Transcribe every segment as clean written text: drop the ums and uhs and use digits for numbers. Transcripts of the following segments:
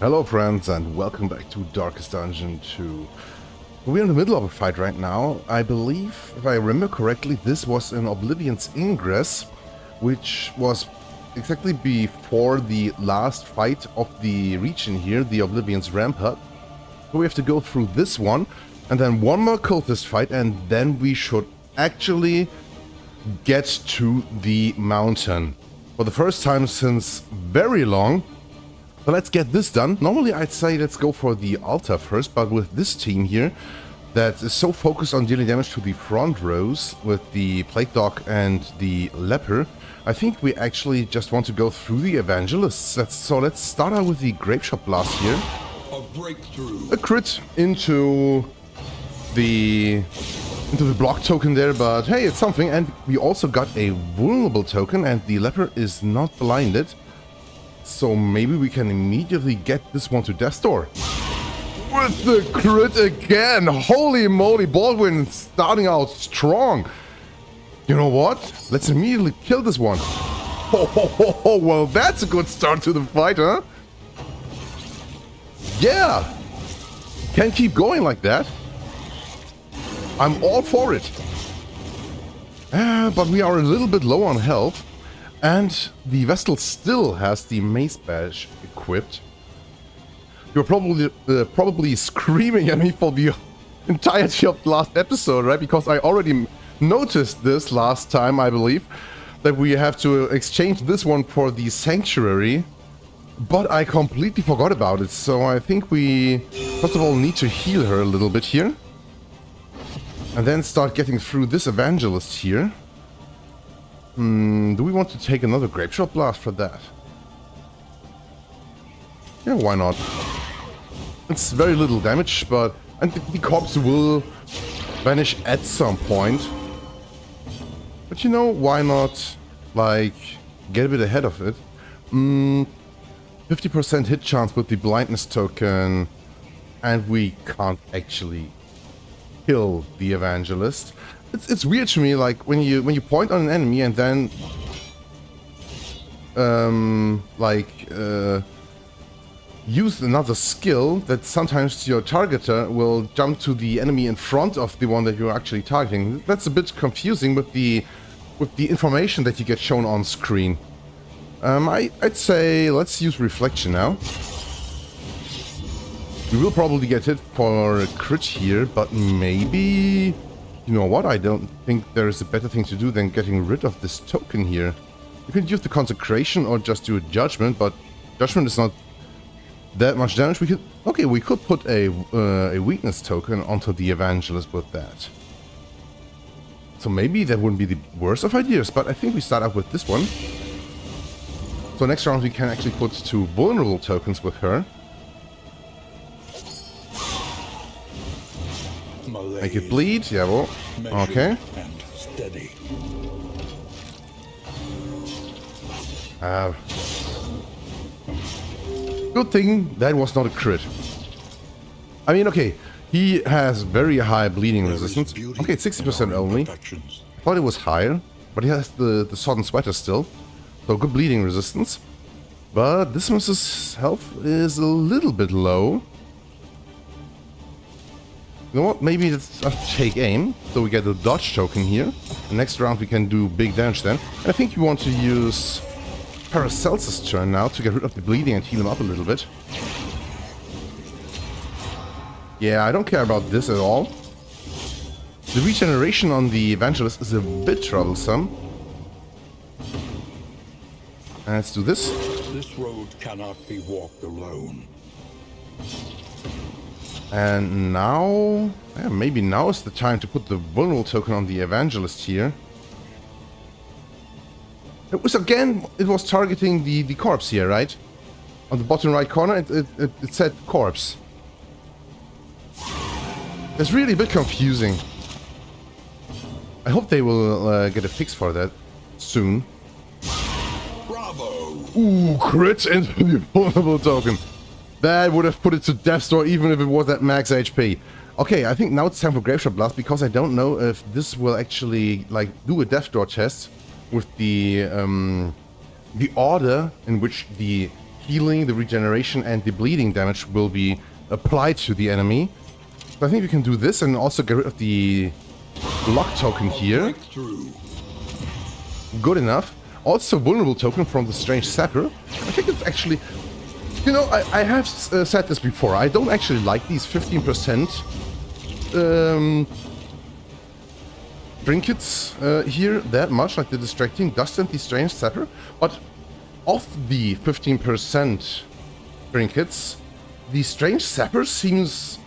Hello friends and welcome back to Darkest Dungeon 2. We're in the middle of a fight right now. I believe, if I remember correctly, this was in Oblivion's Ingress, which was exactly before the last fight of the region here, the Oblivion's Rampart. So we have to go through this one, and then one more cultist fight, and then we should actually get to the mountain. For the first time since very long. So let's get this done. Normally I'd say let's go for the altar first, but with this team here that is so focused on dealing damage to the front rows with the Plague Dog and the Leper, I think we actually just want to go through the Evangelists. So let's start out with the Grapeshot Blast here. A breakthrough. A crit into the block token there, but hey, it's something. And we also got a vulnerable token, and the Leper is not blinded. So maybe we can immediately get this one to Death's Door. With the crit again! Holy moly, Baldwin starting out strong. You know what? Let's immediately kill this one. Oh, well, that's a good start to the fight, huh? Yeah! Can't keep going like that. I'm all for it. But we are a little bit low on health. And the Vestal still has the Mace Badge equipped. You're probably screaming at me for the entirety of the last episode, right? Because I already noticed this last time, I believe, that we have to exchange this one for the Sanctuary. But I completely forgot about it, so I think we first of all need to heal her a little bit here. And then start getting through this Evangelist here. Do we want to take another Grapeshot Blast for that? Yeah, why not? It's very little damage, but... and the corpse will vanish at some point. But you know, why not, like, get a bit ahead of it? 50% hit chance with the blindness token, and we can't actually kill the Evangelist. It's weird to me, like when you point on an enemy and then use another skill, that sometimes your targeter will jump to the enemy in front of the one that you're actually targeting. That's a bit confusing with the information that you get shown on screen. I'd say let's use Reflection now. We will probably get hit for a crit here, but maybe... you know what, I don't think there is a better thing to do than getting rid of this token here. You could use the Consecration or just do a Judgment, but Judgment is not that much damage. We could put a weakness token onto the Evangelist with that. So maybe that wouldn't be the worst of ideas, but I think we start out with this one. So next round we can actually put 2 vulnerable tokens with her. Make it bleed, yeah, well, okay. And steady. Good thing that was not a crit. I mean, okay, he has very high bleeding resistance. Okay, 60% only. I thought it was higher, but he has the Sodden Sweater still. So good bleeding resistance. But this one's health is a little bit low. You know what, maybe let's take aim, so we get a dodge token here. The next round we can do big damage then. And I think you want to use Paracelsus' turn now to get rid of the bleeding and heal him up a little bit. Yeah, I don't care about this at all. The regeneration on the Evangelist is a bit troublesome. And let's do this. This road cannot be walked alone. And now, yeah, maybe now is the time to put the vulnerable token on the Evangelist here. It was targeting the corpse here, right? On the bottom right corner, it said corpse. It's really a bit confusing. I hope they will get a fix for that soon. Bravo! Ooh, crit into the vulnerable token. That would have put it to Death's Door even if it was at max HP. Okay, I think now it's time for Grapeshot Blast, because I don't know if this will actually, like, do a Death's Door test with the order in which the healing, the regeneration, and the bleeding damage will be applied to the enemy. So I think we can do this and also get rid of the lock token here. Breakthrough. Good enough. Also vulnerable token from the strange sapper. I think it's actually... You know, I have said this before. I don't actually like these 15% trinkets here that much, like the distracting dust and the strange sapper. But of the 15% trinkets, the strange sapper seems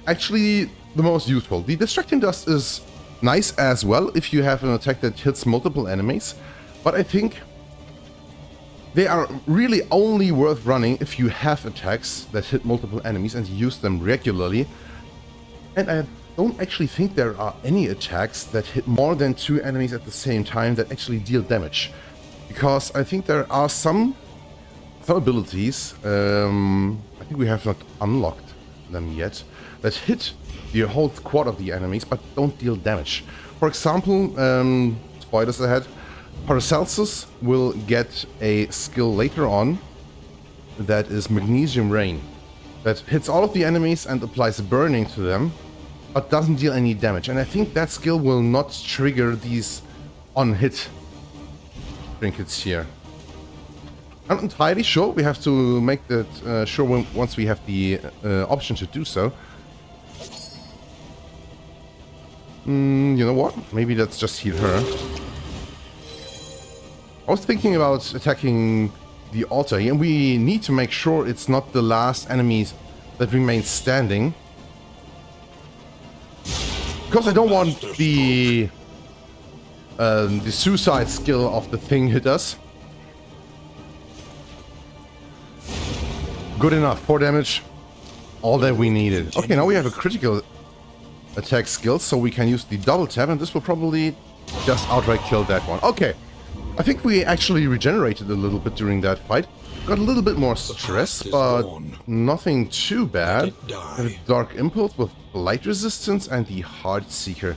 actually the most useful. The distracting dust is nice as well if you have an attack that hits multiple enemies, but I think they are really only worth running if you have attacks that hit multiple enemies and use them regularly. And I don't actually think there are any attacks that hit more than 2 enemies at the same time that actually deal damage. Because I think there are some abilities, I think we have not unlocked them yet, that hit the whole squad of the enemies but don't deal damage. For example, spoilers ahead, Paracelsus will get a skill later on that is Magnesium Rain, that hits all of the enemies and applies burning to them, but doesn't deal any damage. And I think that skill will not trigger these on-hit trinkets here. I'm not entirely sure. We have to make that sure once we have the option to do so. You know what? Maybe let's just heal her. I was thinking about attacking the altar here, and we need to make sure it's not the last enemies that remain standing. Because I don't want the suicide skill of the thing hit us. Good enough, 4 damage, all that we needed. Okay, now we have a critical attack skill, so we can use the double tap, and this will probably just outright kill that one. Okay, I think we actually regenerated a little bit during that fight. Got a little bit more stress, but nothing too bad. Have a Dark Impulse with Light Resistance and the Heart Seeker.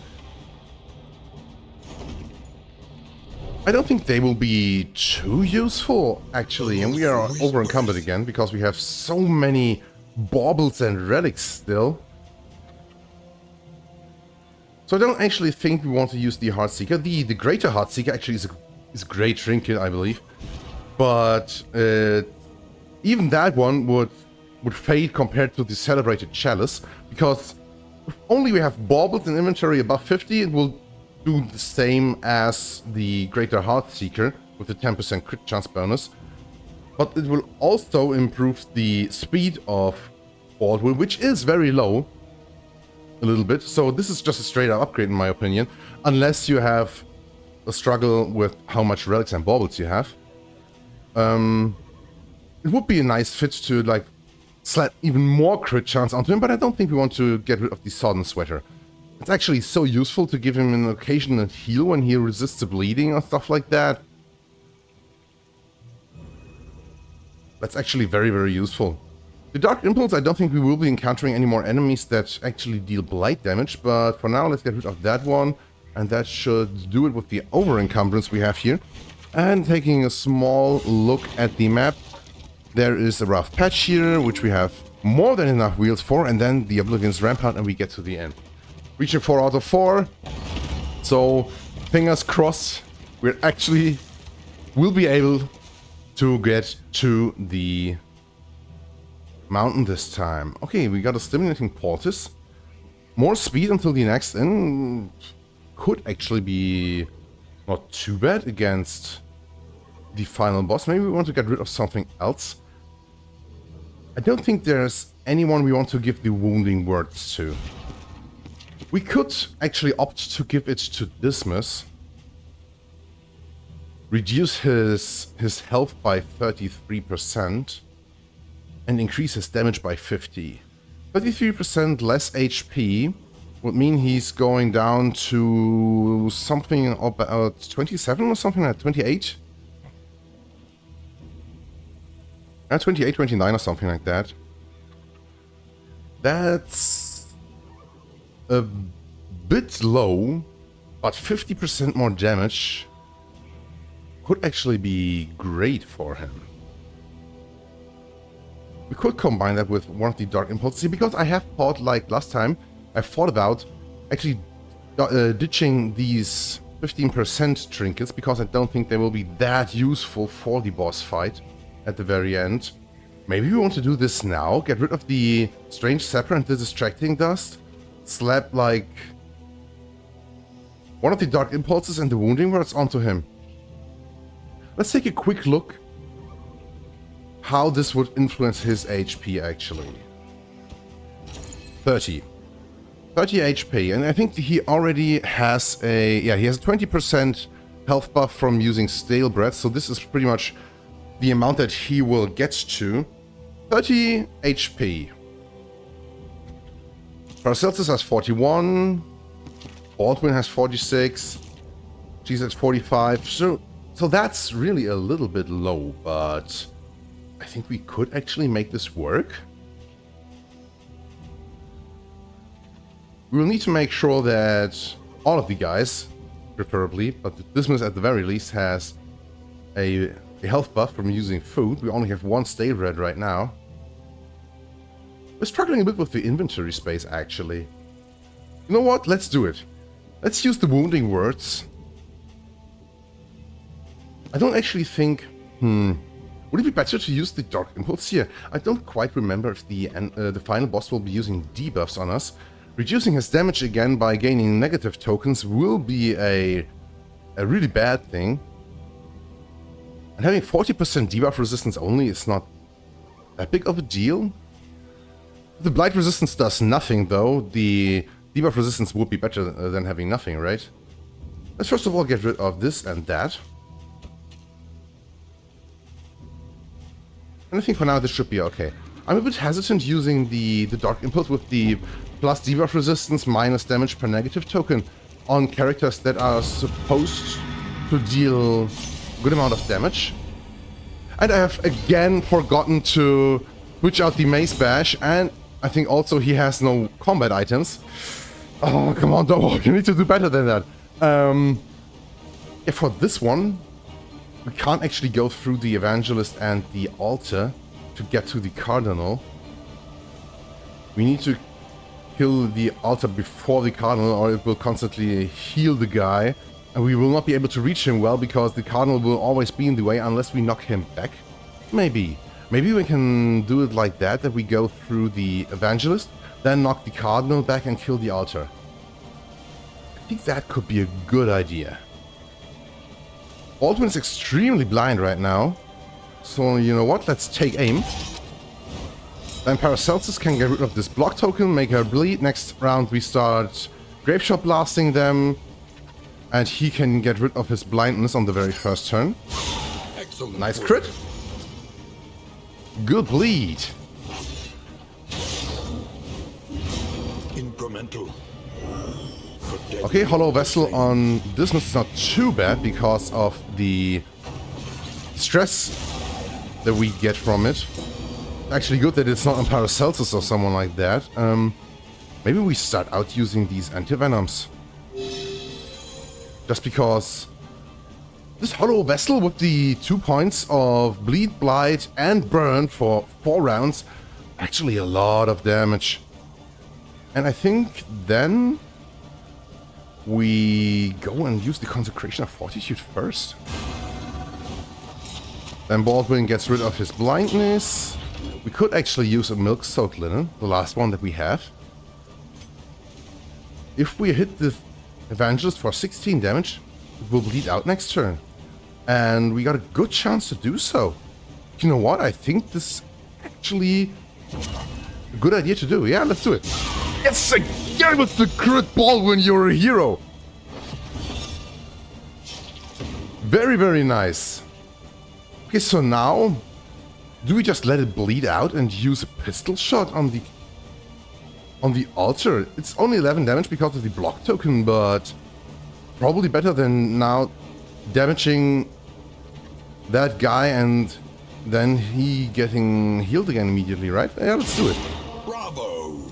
I don't think they will be too useful, actually, and we are over encumbered again because we have so many baubles and relics still. So I don't actually think we want to use the Heart Seeker. The Greater Heart Seeker actually is a great trinket, I believe. But even that one would fade compared to the Celebrated Chalice, because if only we have baubles in inventory above 50, it will do the same as the Greater Heart Seeker with the 10% crit chance bonus. But it will also improve the speed of Baldwin, which is very low. A little bit. So this is just a straight up upgrade in my opinion. Unless you have a struggle with how much relics and baubles you have. It would be a nice fit to like slap even more crit chance onto him, but I don't think we want to get rid of the Sodden Sweater. It's actually so useful to give him an occasional heal when he resists the bleeding or stuff like that. That's actually very, very useful. The Dark Impulse, I don't think we will be encountering any more enemies that actually deal blight damage, but for now let's get rid of that one, and that should do it with the over-encumbrance we have here. And taking a small look at the map, there is a rough patch here, which we have more than enough wheels for, and then the Oblivion's Rampart, and we get to the end. Reaching 4 out of 4, so fingers crossed, we'll be able to get to the mountain this time. Okay, we got a Stimulating Poultice. More speed until the next inn could actually be not too bad against the final boss. Maybe we want to get rid of something else. I don't think there's anyone we want to give the wounding words to. We could actually opt to give it to Dismas. Reduce his health by 33%. And increase his damage by 50. 33% less HP would mean he's going down to something about 27 or something like 28. 28, 29 or something like that. That's a bit low, but 50% more damage could actually be great for him. We could combine that with one of the Dark Impulses, because I have thought, like last time, I thought about actually ditching these 15% trinkets, because I don't think they will be that useful for the boss fight at the very end. Maybe we want to do this now, get rid of the Strange Scepter and the Distracting Dust, slap like one of the Dark Impulses and the Wounding Words onto him. Let's take a quick look how this would influence his HP actually. 30 HP, and I think he already has a, yeah, he has a 20% health buff from using stale bread, so this is pretty much the amount that he will get to. 30 HP. Paracelsus has 41, Baldwin has 46, she's at 45, so that's really a little bit low, but I think we could actually make this work. We will need to make sure that all of the guys, preferably, but Dismas at the very least has a health buff from using food. We only have one stale bread right now. We're struggling a bit with the inventory space, actually. You know what? Let's do it. Let's use the wounding words. I don't actually think... Would it be better to use the Dark Impulse here? I don't quite remember if the final boss will be using debuffs on us. Reducing his damage again by gaining negative tokens will be a really bad thing. And having 40% debuff resistance only is not that big of a deal. The blight resistance does nothing though. The debuff resistance would be better than having nothing, right? Let's first of all get rid of this and that. And I think for now this should be okay. I'm a bit hesitant using the Dark Impulse with the plus debuff resistance minus damage per negative token on characters that are supposed to deal a good amount of damage. And I have again forgotten to switch out the Mace Bash, and I think also he has no combat items. Oh, come on, Dog, you need to do better than that. Yeah, for this one, we can't actually go through the Evangelist and the Altar to get to the Cardinal. We need to kill the Altar before the Cardinal, or it will constantly heal the guy. And we will not be able to reach him well, because the Cardinal will always be in the way unless we knock him back. Maybe we can do it like that we go through the Evangelist, then knock the Cardinal back and kill the Altar. I think that could be a good idea. Baldwin is extremely blind right now, so you know what, let's take aim. Then Paracelsus can get rid of this block token, make her bleed. Next round we start Grapeshot blasting them, and he can get rid of his blindness on the very first turn. Excellent. Nice crit. Good bleed. Incremental. Okay, Hollow Vessel on this one is not too bad because of the stress that we get from it. Actually good that it's not on Paracelsus or someone like that. Maybe we start out using these anti-venoms. Just because this Hollow Vessel with the 2 points of Bleed, Blight and Burn for 4 rounds, actually a lot of damage. And I think then we go and use the Consecration of Fortitude first. Then Baldwin gets rid of his blindness. We could actually use a Milk-Soaked Linen, the last one that we have. If we hit the Evangelist for 16 damage, it will bleed out next turn. And we got a good chance to do so. You know what? I think this is actually a good idea to do. Yeah, let's do it. Yes, again with the crit, Baldwin, you're a hero. Very, very nice. Okay, so now, do we just let it bleed out and use a pistol shot on the altar? It's only 11 damage because of the block token, but probably better than now damaging that guy and then he getting healed again immediately, right? Yeah, let's do it. Bravo.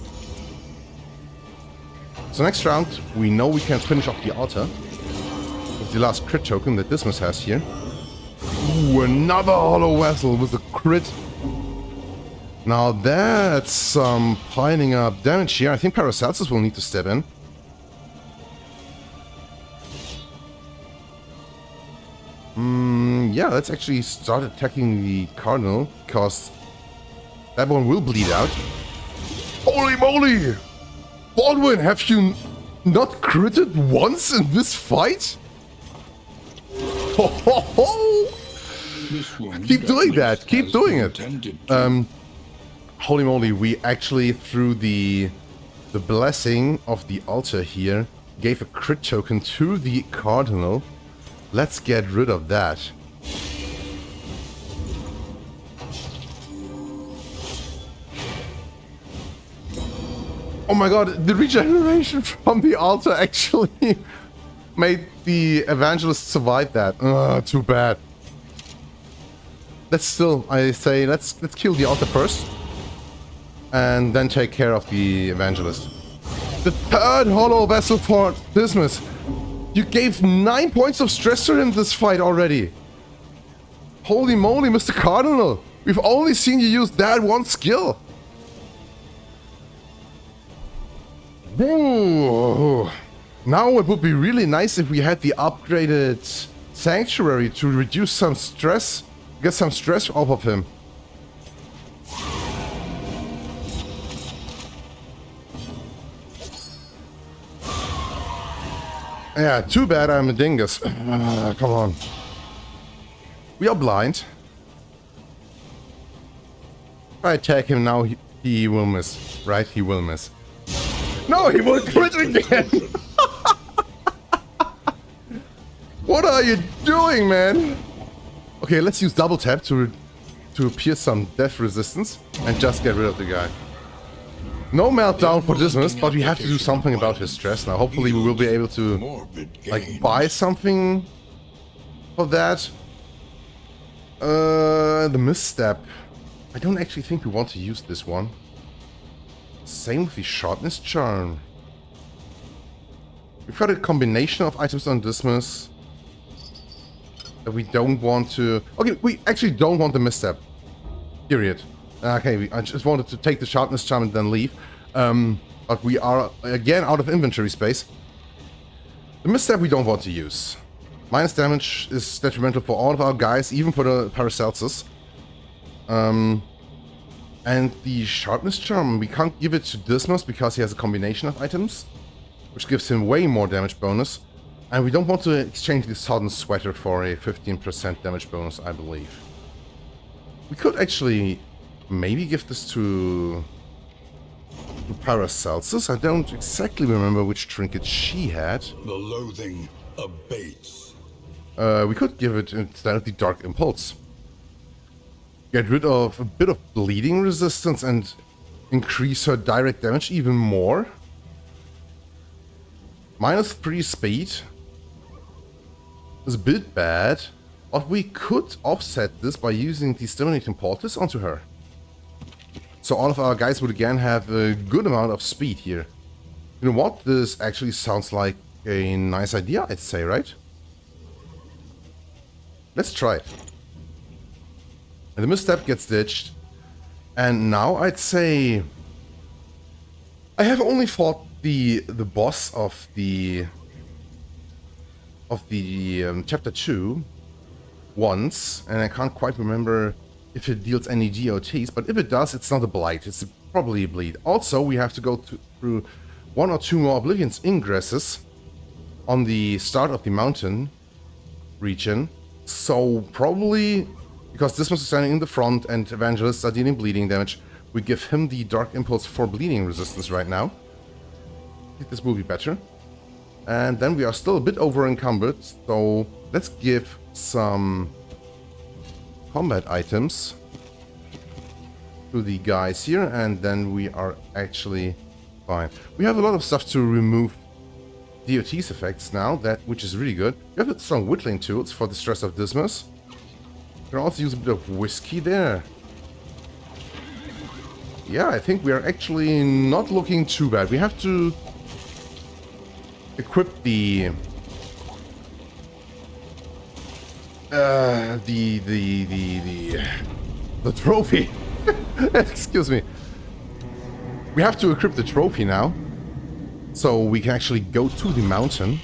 So next round, we know we can finish off the altar with the last crit token that Dismas has here. Ooh, another Hollow Vessel with a crit. Now that's some piling up damage here. I think Paracelsus will need to step in. Yeah, let's actually start attacking the Cardinal, because that one will bleed out. Holy moly! Baldwin, have you not critted once in this fight? Ho ho ho! Keep doing that, keep doing it. Holy moly, we actually, through the blessing of the altar here, gave a crit token to the Cardinal. Let's get rid of that. Oh my god, the regeneration from the altar actually made the Evangelist survive that. Too bad. Let's still, I say, let's kill the altar first. And then take care of the Evangelist. The third hollow vessel for Dismas. You gave 9 points of stress to him this fight already. Holy moly, Mr. Cardinal. We've only seen you use that one skill. Ooh. Now it would be really nice if we had the upgraded Sanctuary to reduce some stress, get some stress off of him. Yeah, too bad I'm a dingus. Come on. We are blind. If I attack him now, he will miss. Right? He will miss. No, he will crit again! What are you doing, man? Okay, let's use double tap to pierce some death resistance and just get rid of the guy. No meltdown for Dismas, but we have to do something about his stress now. Hopefully we will be able to like buy something for that. The misstep. I don't actually think we want to use this one. Same with the sharpness charm. We've got a combination of items on Dismas that we don't want to... Okay, we actually don't want the misstep. Period. Okay, I just wanted to take the sharpness charm and then leave. But we are, again, out of inventory space. The misstep we don't want to use. Minus damage is detrimental for all of our guys, even for the Paracelsus. And the sharpness charm, we can't give it to Dismas because he has a combination of items, which gives him way more damage bonus. And we don't want to exchange the sodden sweater for a 15% damage bonus, I believe. We could actually maybe give this to Paracelsus. I don't exactly remember which trinket she had. The loathing abates. We could give it instead of the Dark Impulse. Get rid of a bit of bleeding resistance and increase her direct damage even more. -3 speed is a bit bad, but we could offset this by using the Stimulating Poultice onto her. So all of our guys would again have a good amount of speed here. You know what? This actually sounds like a nice idea, I'd say, right? Let's try it. And the misstep gets ditched. And now I'd say... I have only fought the boss of the chapter 2 once, and I can't quite remember if it deals any GOTs, but if it does, it's not a blight, it's probably a bleed. Also, we have to go through 1 or 2 more Oblivion's ingresses on the start of the mountain region, so probably, because this was standing in the front and Evangelists are dealing bleeding damage, we give him the Dark Impulse for bleeding resistance right now. I think this will be better. And then we are still a bit over encumbered, so let's give some combat items to the guys here, and then we are actually fine. We have a lot of stuff to remove DOT's effects now, which is really good. We have some whittling tools for the stress of Dismas. We can also use a bit of whiskey there. Yeah, I think we are actually not looking too bad. We have to equip the trophy. Excuse me. We have to equip the trophy now. So we can actually go to the mountain.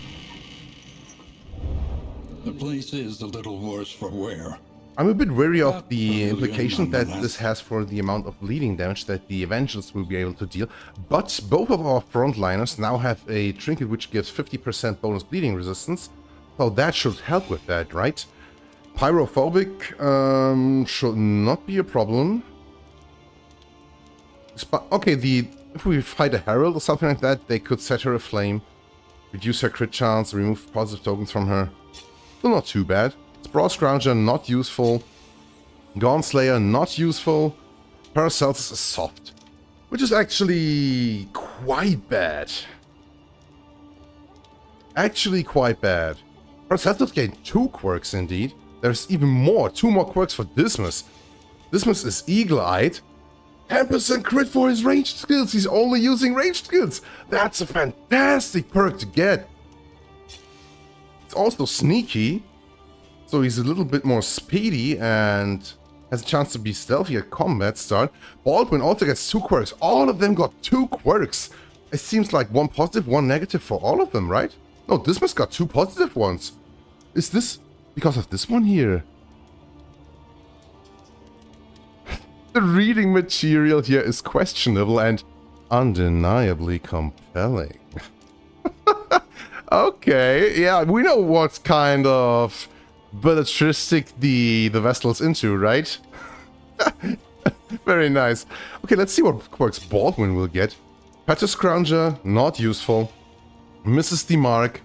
The place is a little worse for wear. I'm a bit wary of the implication that this has for the amount of bleeding damage that the Evangelists will be able to deal, but both of our frontliners now have a trinket which gives 50% bonus bleeding resistance, so that should help with that, right? Pyrophobic should not be a problem. Okay, if we fight a Herald or something like that, they could set her aflame, reduce her crit chance, remove positive tokens from her. Still not too bad. Sprawl Scrounger, not useful. Gaunslayer, not useful. Paracelsus is soft, which is actually quite bad. Actually quite bad. Paracelsus gained 2 quirks indeed. There's even more, 2 more quirks for Dismas. Dismas is eagle-eyed. 10% crit for his ranged skills. He's only using ranged skills. That's a fantastic perk to get. It's also sneaky. So he's a little bit more speedy and has a chance to be stealthy at combat start. Baldwin also gets 2 quirks. All of them got 2 quirks. It seems like 1 positive, 1 negative for all of them, right? No, Dismas got 2 positive ones. Is this because of this one here? The reading material here is questionable and undeniably compelling. Okay, yeah, we know what kind of belletristic the vessel's into, right? Very nice. Okay, let's see what quirks Baldwin will get. Petter Scrounger, not useful. Misses the mark.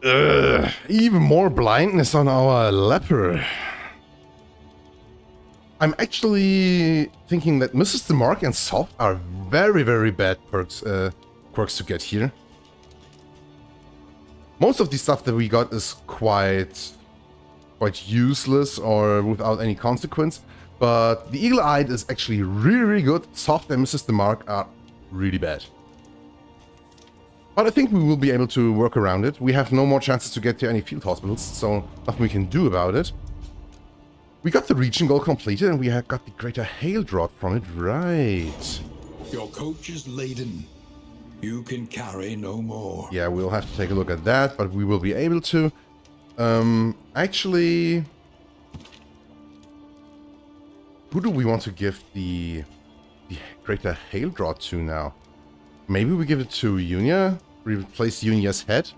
Even more blindness on our leper. I'm actually thinking that Misses the mark and soft are very, very bad quirks to get here. Most of the stuff that we got is quite useless or without any consequence, but the eagle-eyed is actually really, really good. Soft and Misses the mark are really bad. But I think we will be able to work around it. We have no more chances to get to any field hospitals, so nothing we can do about it. We got the region goal completed and we have got the greater hail drought from it, right. Your coach is laden. You can carry no more. Yeah, we'll have to take a look at that, but we will be able to. Actually, who do we want to give the greater hail drought to now? Maybe we give it to Unia, replace Unia's head.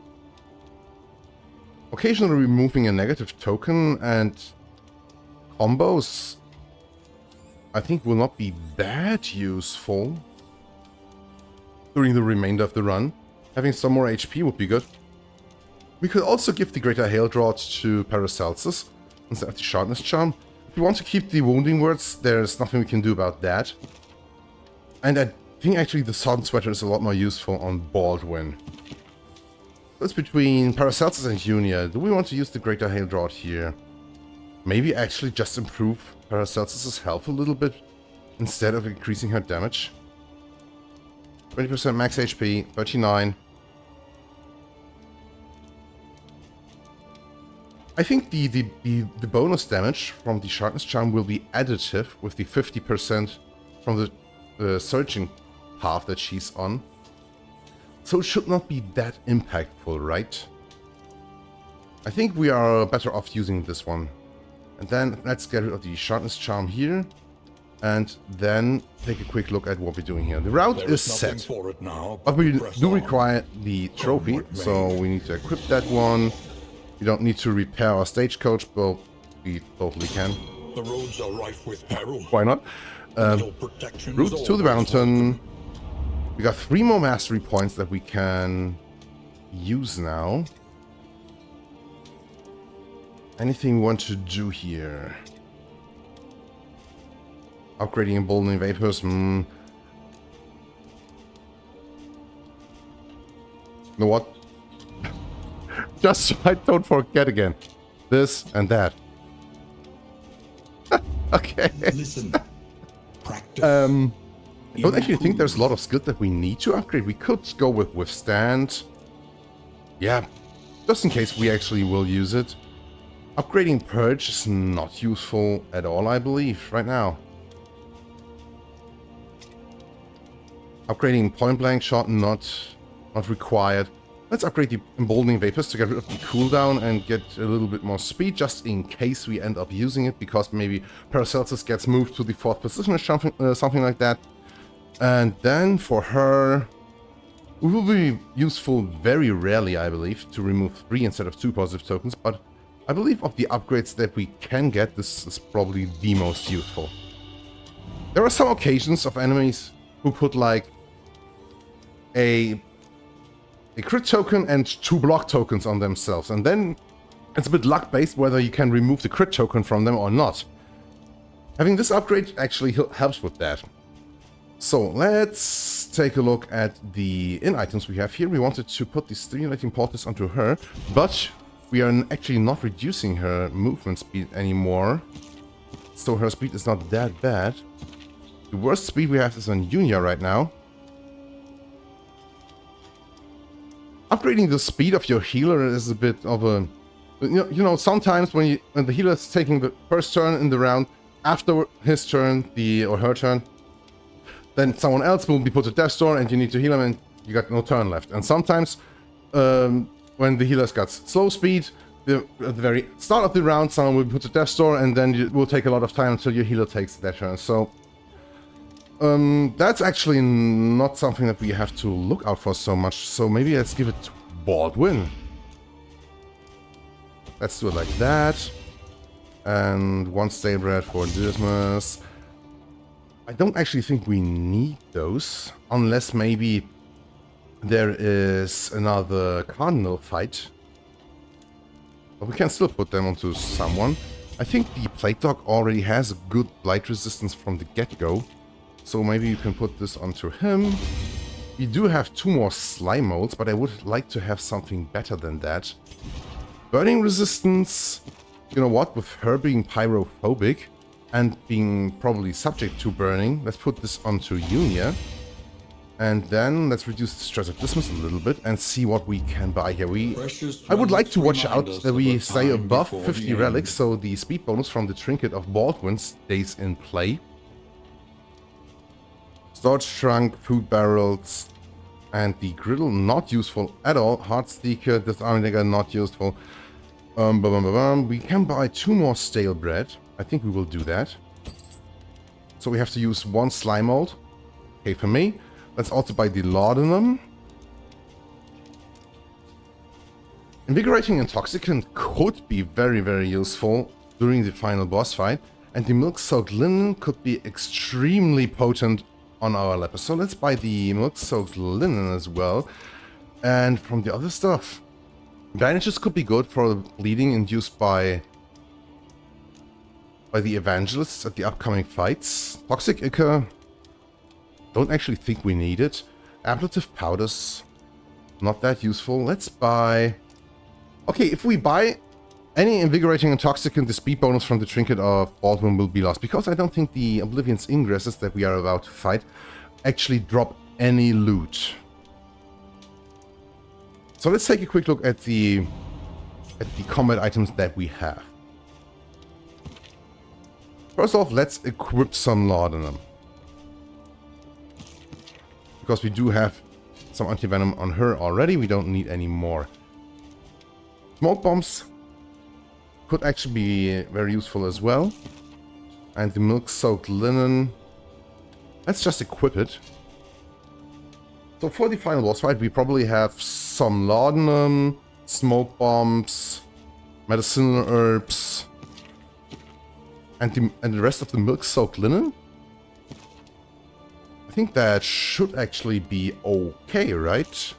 Occasionally removing a negative token and combos, I think, will not be that useful during the remainder of the run. Having some more HP would be good. We could also give the Greater Hail Drought to Paracelsus instead of the Sharpness Charm. If we want to keep the Wounding Words, there's nothing we can do about that. And I think actually the Sodden Sweater is a lot more useful on Baldwin. That's between Paracelsus and Unia. Do we want to use the Greater Hail Drought here? Maybe actually just improve Paracelsus' health a little bit instead of increasing her damage. 20% max HP, 39. I think the bonus damage from the Sharpness Charm will be additive with the 50% from the searching path that she's on. So it should not be that impactful, right? I think we are better off using this one. And then let's get rid of the Sharpness Charm here. And then take a quick look at what we're doing here. The route is set. But we do require the trophy, so we need to equip that one. We don't need to repair our stagecoach, but we totally can. The roads are rife with peril. Why not? Route to the mountain. We got 3 more mastery points that we can use now. Anything we want to do here? Upgrading emboldening vapors. You know what? Just so I don't forget again. This and that. Okay. Listen. Practice. I don't actually think there's a lot of skill that we need to upgrade. We could go with withstand. Yeah, just in case we actually will use it. Upgrading purge is not useful at all, I believe, right now. Upgrading point blank shot, not required. Let's upgrade the emboldening vapors to get rid of the cooldown and get a little bit more speed, just in case we end up using it, because maybe Paracelsus gets moved to the 4th position or something like that. And then for her, it will be useful very rarely, I believe, to remove 3 instead of 2 positive tokens, but I believe of the upgrades that we can get, this is probably the most useful. There are some occasions of enemies who put like a crit token and 2 block tokens on themselves, and then it's a bit luck-based whether you can remove the crit token from them or not. Having this upgrade actually helps with that. So let's take a look at the in-items we have here. We wanted to put the stimulating poultice onto her, but we are actually not reducing her movement speed anymore, so her speed is not that bad. The worst speed we have is on Yunia right now. Upgrading the speed of your healer is a bit of a... You know, sometimes when the healer is taking the first turn in the round, after his turn, or her turn, then someone else will be put to death's door and you need to heal him and you got no turn left. And sometimes, when the healer's got slow speed, at the very start of the round, someone will be put to death's door and then it will take a lot of time until your healer takes their turn. So, that's actually not something that we have to look out for so much. So maybe let's give it to Baldwin. Let's do it like that. And 1 stale bread for Dismas. I don't actually think we need those, unless maybe there is another cardinal fight. But we can still put them onto someone. I think the plate dog already has a good blight resistance from the get-go. So maybe you can put this onto him. We do have 2 more slime molds, but I would like to have something better than that. Burning resistance, you know what, with her being pyrophobic and being probably subject to burning, let's put this onto Yunia. And then let's reduce the stress of Dismas a little bit and see what we can buy here. I would like to watch out that we stay above 50 relics, so the speed bonus from the trinket of Baldwin stays in play. Storage trunk, food barrels, and the griddle not useful at all. Heartseeker, disarming dagger not useful. We can buy 2 more stale bread. I think we will do that. So we have to use 1 slime mold. Okay, for me. Let's also buy the laudanum. Invigorating intoxicant could be very, very useful during the final boss fight. And the milk-soaked linen could be extremely potent on our leper. So let's buy the milk-soaked linen as well. And from the other stuff, bandages could be good for the bleeding induced by the evangelists at the upcoming fights. Toxic ichor, don't actually think we need it. Ablative powders, not that useful. Let's buy... Okay, if we buy any invigorating intoxicant, the speed bonus from the trinket of Baldwin will be lost, because I don't think the Oblivion's ingresses that we are about to fight actually drop any loot. So let's take a quick look at the combat items that we have. First off, let's equip some laudanum, because we do have some anti-venom on her already. We don't need any more. Smoke bombs could actually be very useful as well. And the milk-soaked linen, let's just equip it. So for the final boss fight, we probably have some laudanum, smoke bombs, medicinal herbs, and the rest of the milk-soaked linen. I think that should actually be okay, right?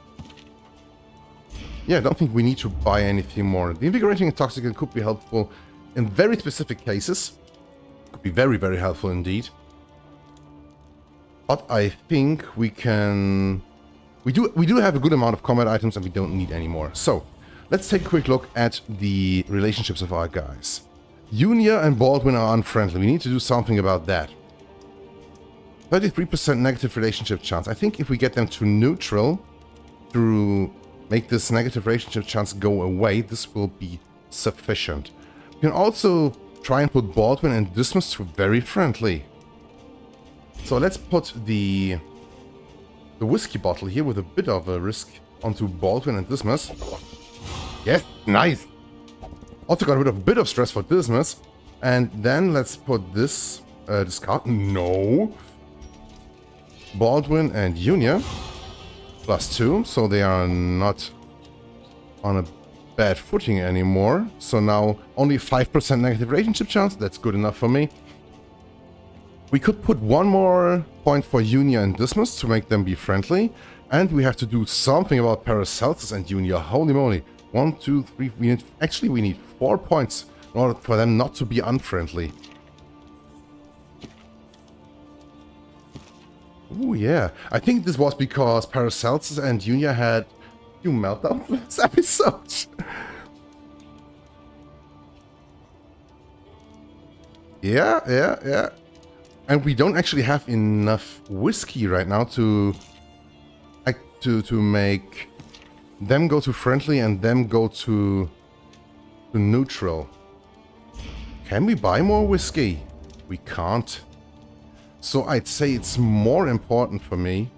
Yeah, I don't think we need to buy anything more. The invigorating intoxicant could be helpful in very specific cases. Could be very, very helpful indeed. But I think we can... We do have a good amount of combat items and we don't need any more. So, let's take a quick look at the relationships of our guys. Yunia and Baldwin are unfriendly. We need to do something about that. 33% negative relationship chance. I think if we get them to neutral, to make this negative relationship chance go away, this will be sufficient. You can also try and put Baldwin and Dismas to very friendly. So let's put the the whiskey bottle here with a bit of a risk onto Baldwin and Dismas. Yes, nice! Also got rid of a bit of stress for Dismas. And then let's put this discard. No! Baldwin and Junior. +2, so they are not on a bad footing anymore. So now only 5% negative relationship chance. That's good enough for me. We could put one more point for Junior and Dismas to make them be friendly. And we have to do something about Paracelsus and Junior. Holy moly. 1, 2, 3. We need 4 points in order for them not to be unfriendly. Oh yeah. I think this was because Paracelsus and Junior had a few meltdowns last episode. Yeah. And we don't actually have enough whiskey right now to make them go to friendly and them go to neutral. Can we buy more whiskey? We can't. So I'd say it's more important for me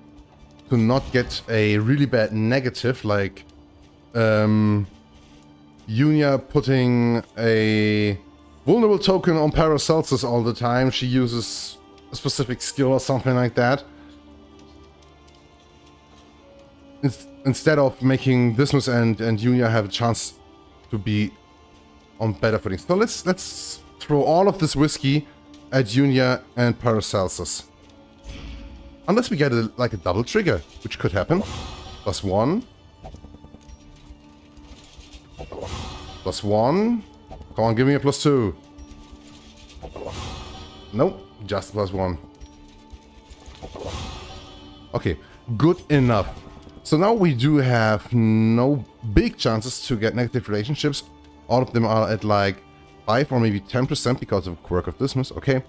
to not get a really bad negative, like Junior putting a vulnerable token on Paracelsus all the time. She uses a specific skill or something like that. Instead of making Dismas and Junior have a chance to be on better footing. So let's throw all of this whiskey at Junior and Paracelsus. Unless we get like a double trigger, which could happen. +1. +1. Come on, give me a +2. Nope, just +1. Okay, good enough. So now we do have no big chances to get negative relationships. All of them are at like 5 or maybe 10% because of Quirk of Dismas. Okay.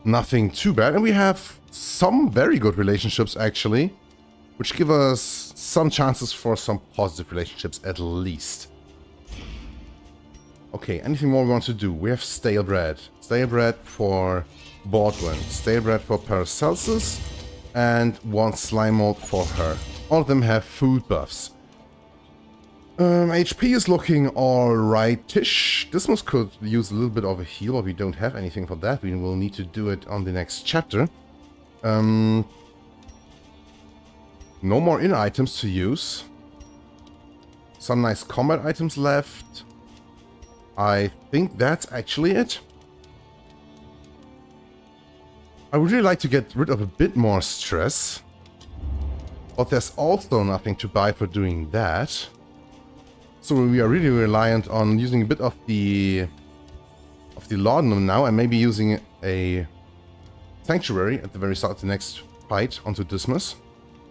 Nothing too bad. And we have some very good relationships actually, which give us some chances for some positive relationships at least. Okay, anything more we want to do? We have stale bread. Stale bread for Baldwin. Stale bread for Paracelsus. And 1 slime mold for her. All of them have food buffs. HP is looking alright-ish. Dismas could use a little bit of a heal, but we don't have anything for that. We will need to do it on the next chapter. No more in items to use. Some nice combat items left. I think that's actually it. I would really like to get rid of a bit more stress. But there's also nothing to buy for doing that. So we are really reliant on using a bit of the laudanum now, and maybe using a sanctuary at the very start of the next fight onto Dismas.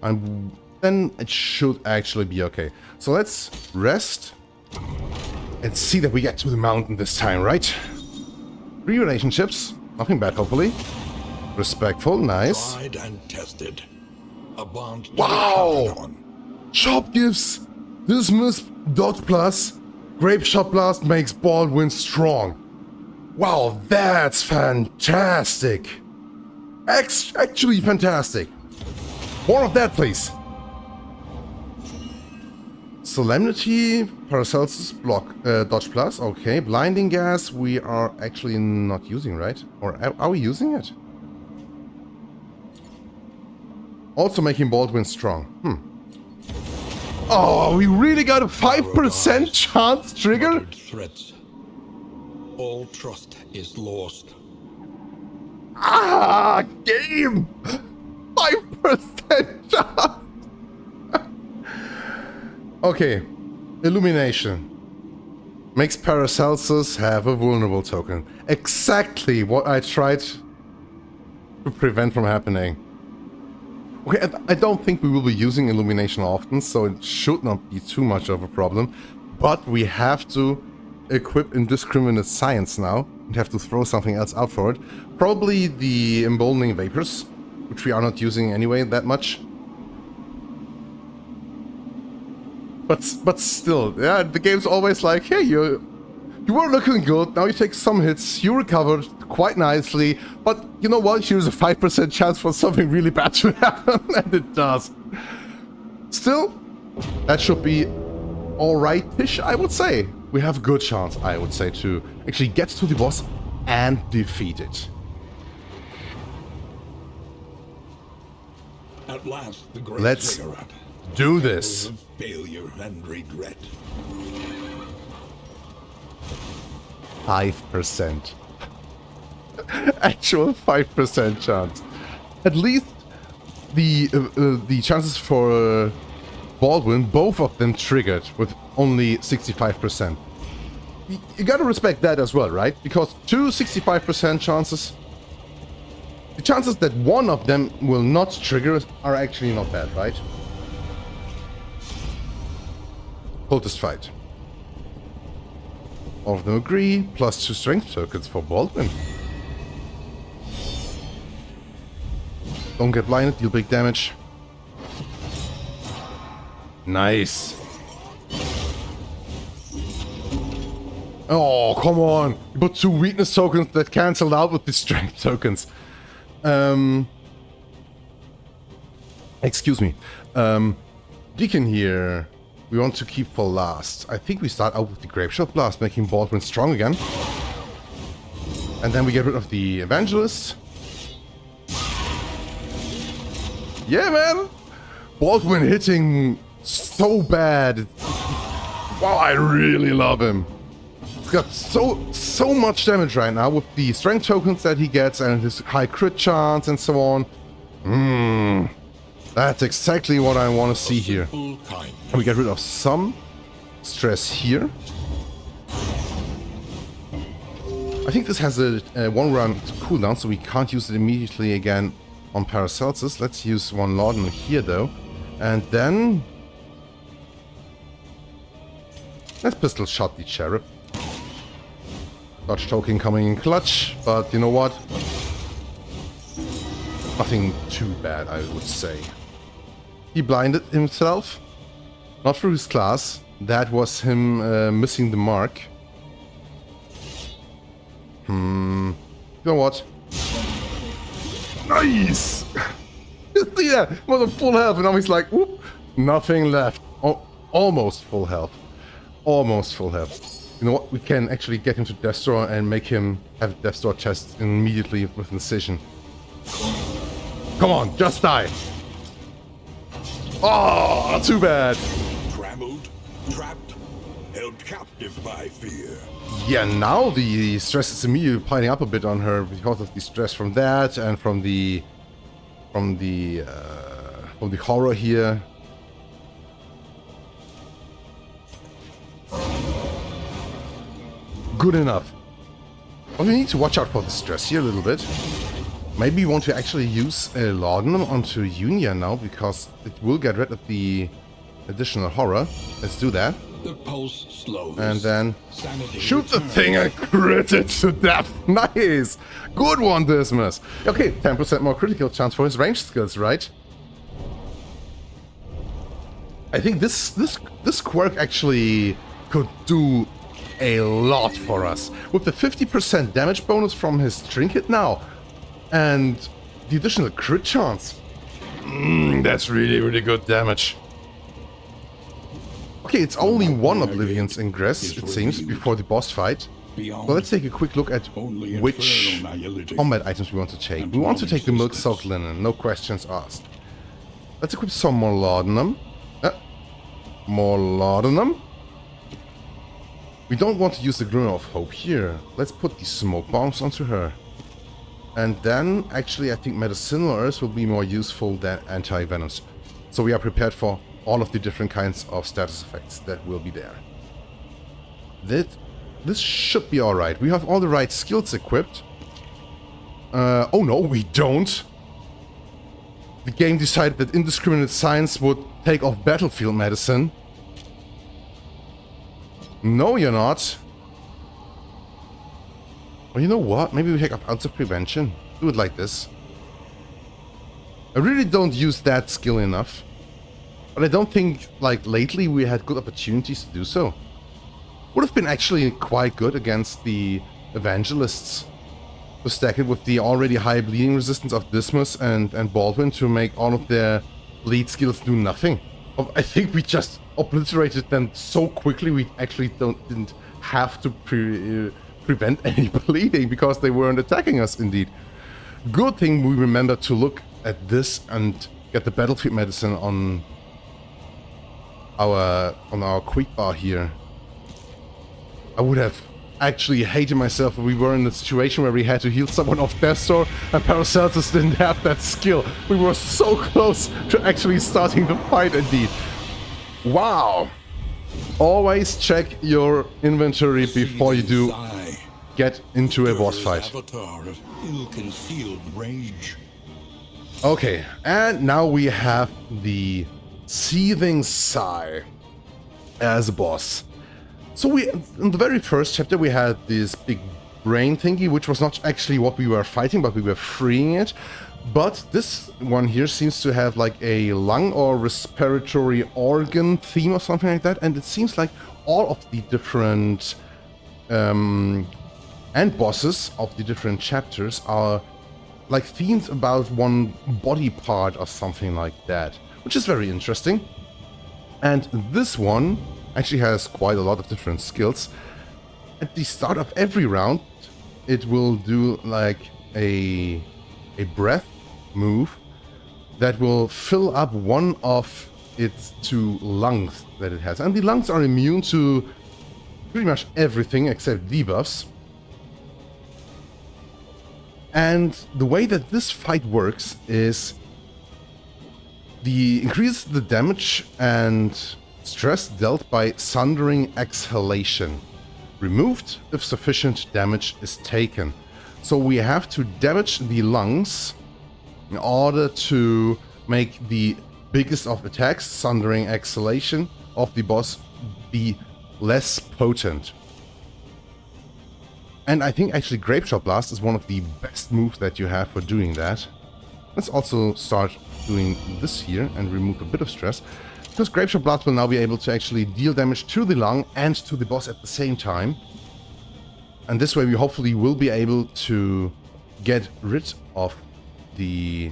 And then it should actually be okay. So let's rest and see that we get to the mountain this time, right? 3 relationships, nothing bad hopefully. Respectful, nice. Tried and tested. A bond to wow! count on. Shop gifts! Dismas, dodge plus, grape shot blast makes Baldwin strong. Wow, that's fantastic! Actually fantastic. More of that, please. Solemnity, Paracelsus, block, dodge plus, okay. Blinding gas, we are actually not using, right? Or are we using it? Also making Baldwin strong. Oh, we really got a 5% chance trigger? Muttered threats. All trust is lost. Ah, game! 5% chance! Okay, Illumination. Makes Paracelsus have a vulnerable token. Exactly what I tried to prevent from happening. Okay, I don't think we will be using Illumination often, so it should not be too much of a problem. But we have to equip Indiscriminate Science now, and have to throw something else out for it. Probably the Emboldening Vapors, which we are not using anyway that much. But still, yeah, the game's always like, hey, you You were looking good, now you take some hits, you recovered quite nicely, but you know what, here's a 5% chance for something really bad to happen, and it does. Still, that should be alright-ish, I would say. We have a good chance, I would say, to actually get to the boss and defeat it. At last, the great Let's cigarette. do this. Of failure and regret. 5%. Actual 5% chance. At least the chances for Baldwin, both of them triggered with only 65%. You gotta respect that as well, right? Because two 65% chances, the chances that one of them will not trigger are actually not bad, right? Cultist fight. All of them agree, plus 2 strength tokens for Baldwin. Don't get blinded, deal big damage. Nice. Oh, come on. You put 2 weakness tokens that cancel out with the strength tokens. Excuse me. Deacon here. We want to keep for last. I think we start out with the Grapeshot Blast, making Baldwin strong again. And then we get rid of the Evangelist. Yeah, man! Baldwin hitting so bad. Wow, I really love him. He's got so much damage right now with the strength tokens that he gets and his high crit chance and so on. That's exactly what I want to see here. And we get rid of some stress here. I think this has a 1 round cooldown, so we can't use it immediately again on Paracelsus. Let's use 1 Laudanum here though. And then let's pistol shot the Cherub. Dodge token coming in clutch, but you know what? Nothing too bad, I would say. He blinded himself. Not through his class. That was him missing the mark. You know what? Nice! You see that? It was a full health, and now he's like, whoop, nothing left. Oh, almost full health. Almost full health. You know what? We can actually get him to Death's Door and make him have Death's Door chest immediately with incision. Come on, just die! Oh, too bad! Trammeled, trapped, held captive by fear. Yeah, now the stress is immediately piling up a bit on her because of the stress from that and from the horror here. Good enough. But we need to watch out for the stress here a little bit. Maybe we want to actually use a Laudanum onto Unia now, because it will get rid of the additional horror. Let's do that. The pulse slows. And then Sanity shoot the returns. thing and crit it to death. Nice! Good one, Dismas. Okay, 10% more critical chance for his ranged skills, right? I think this quirk actually could do a lot for us. With the 50% damage bonus from his trinket now, and the additional crit chance. That's really, really good damage. Okay, it's only 1 Oblivion's Ingress, it seems, before the boss fight. So let's take a quick look at which combat items we want to take. We want to take the Milk Soaked Linen, no questions asked. Let's equip some more Laudanum. More Laudanum. We don't want to use the Glimmer of Hope here. Let's put the Smoke Bombs onto her. And then, actually, I think Medicinal Herbs will be more useful than Anti-Venoms. So we are prepared for all of the different kinds of status effects that will be there. This should be alright. We have all the right skills equipped. Oh no, we don't. The game decided that Indiscriminate Science would take off Battlefield Medicine. No, you're not. Well, you know what? Maybe we take up Ounce of Prevention. Do it like this. I really don't use that skill enough. But I don't think, like, lately we had good opportunities to do so. Would have been actually quite good against the Evangelists to stack it with the already high bleeding resistance of Dismas and Baldwin to make all of their bleed skills do nothing. I think we just obliterated them so quickly we actually didn't have to prevent any bleeding because they weren't attacking us indeed. Good thing we remember to look at this and get the battlefield medicine on our quick bar here. I would have actually hated myself if we were in a situation where we had to heal someone off Death Store and Paracelsus didn't have that skill. We were so close to actually starting the fight indeed. Wow! Always check your inventory before you do get into a boss fight. Avatar of ill-concealed rage. Okay, and now we have the Seething Sigh as a boss. So in the very first chapter we had this big brain thingy, which was not actually what we were fighting, but we were freeing it. But this one here seems to have like a lung or respiratory organ theme or something like that, and it seems like all of the different end bosses of the different chapters are like themes about one body part or something like that, which is very interesting. And this one actually has quite a lot of different skills. At the start of every round, it will do like a breath move that will fill up one of its 2 lungs that it has. And the lungs are immune to pretty much everything except debuffs. And the way that this fight works is increase the damage and stress dealt by Sundering Exhalation, removed if sufficient damage is taken. So we have to damage the lungs in order to make the biggest of attacks, Sundering Exhalation, of the boss be less potent. And I think actually Grapeshot Blast is one of the best moves that you have for doing that. Let's also start doing this here and remove a bit of stress, because Grapeshot Blast will now be able to actually deal damage to the lung and to the boss at the same time. And this way we hopefully will be able to get rid of the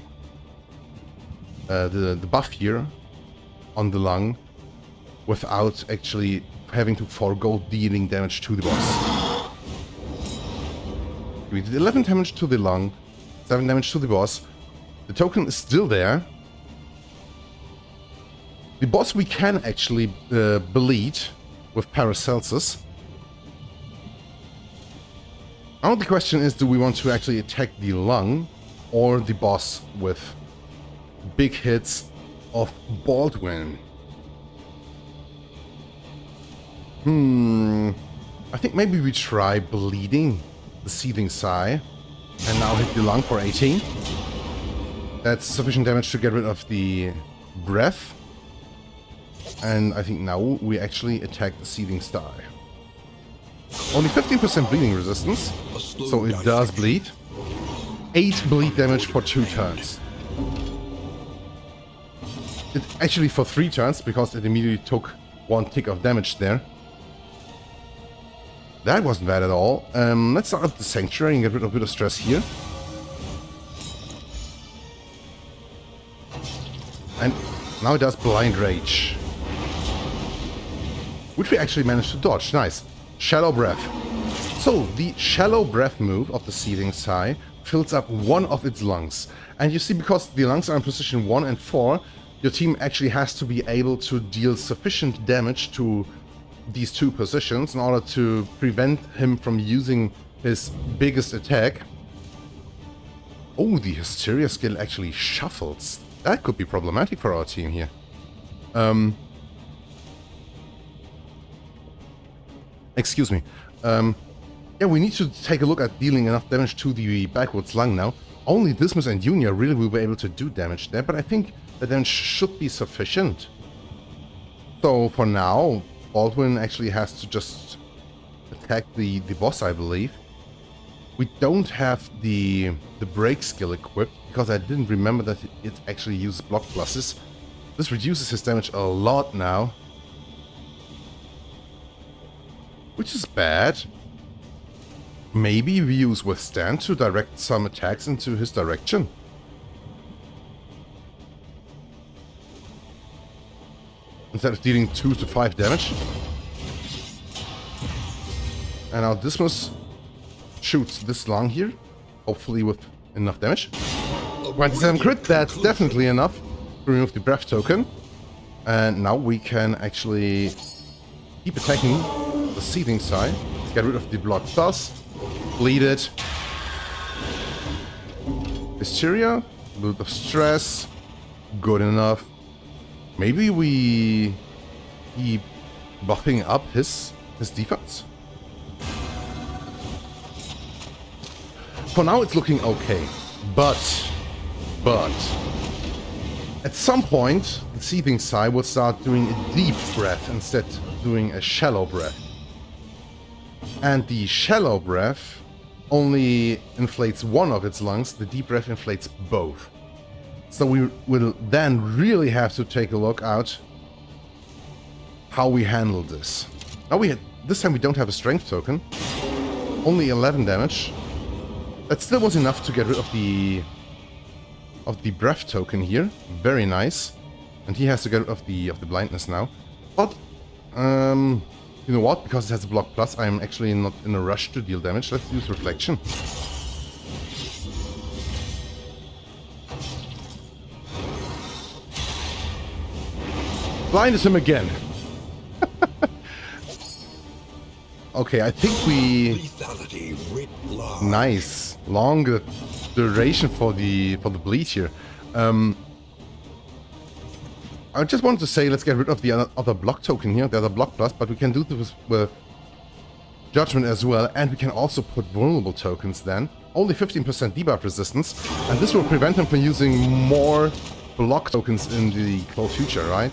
buff here on the lung without actually having to forego dealing damage to the boss. We did 11 damage to the lung, 7 damage to the boss. The token is still there. The boss we can actually bleed with Paracelsus. Now the question is, do we want to actually attack the lung or the boss with big hits of Baldwin? I think maybe we try bleeding the Seething Sigh and now hit the lung for 18. That's sufficient damage to get rid of the breath. And I think now we actually attack the Seething Sigh. Only 15% bleeding resistance, so it does bleed. 8 bleed damage for 2 turns. It actually for 3 turns, because it immediately took 1 tick of damage there. That wasn't bad at all. Let's start up the Sanctuary and get rid of a bit of stress here. And now it does Blind Rage, which we actually managed to dodge. Nice. Shallow Breath. So, the Shallow Breath move of the Seething Sigh fills up one of its lungs. And you see, because the lungs are in position 1 and 4, your team actually has to be able to deal sufficient damage to these 2 positions in order to prevent him from using his biggest attack. Oh, the Hysteria skill actually shuffles. That could be problematic for our team here. Excuse me. Yeah, we need to take a look at dealing enough damage to the backwards lung now. Only Dismas and Junior really will be able to do damage there, but I think the damage should be sufficient. So for now, Baldwin actually has to just attack the boss, I believe. We don't have the break skill equipped, because I didn't remember that it actually uses block pluses. This reduces his damage a lot now. which is bad. Maybe we use Withstand to direct some attacks into his direction. Instead of dealing 2 to 5 damage. And now Dismas shoots this lung here, hopefully with enough damage. 27 crit, that's definitely enough to remove the breath token. And now we can actually keep attacking the Seething Sigh. Get rid of the block plus, bleed it. Hysteria, a bit of stress, good enough. Maybe we keep buffing up his defense. For now it's looking okay, but at some point the Seething Sigh will start doing a deep breath instead of doing a shallow breath. And the shallow breath only inflates one of its lungs, the deep breath inflates both. So we will then really have to take a look at how we handle this. Now this time we don't have a strength token, only 11 damage. That still was enough to get rid of the breath token here. Very nice. And he has to get rid of the blindness now. But you know what? Because it has a block plus, I'm actually not in a rush to deal damage. Let's use reflection. Blinded him again. Okay, I think we... Nice. Longer duration for the bleed here. I just wanted to say let's get rid of the other block token here, the other block plus, but we can do this with Judgment as well, and we can also put vulnerable tokens then. Only 15% debuff resistance, and this will prevent him from using more block tokens in the close future, right?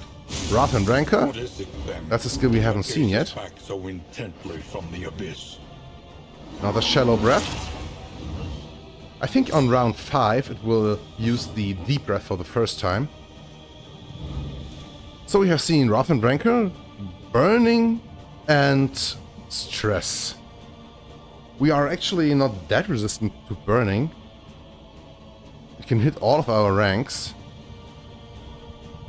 Wrath and Rancor, that's a skill we haven't seen yet. So intently from the abyss. Another Shallow Breath. I think on round 5 it will use the Deep Breath for the first time. So we have seen Wrath and Rancor, Burning, and Stress. We are actually not that resistant to Burning. We can hit all of our ranks.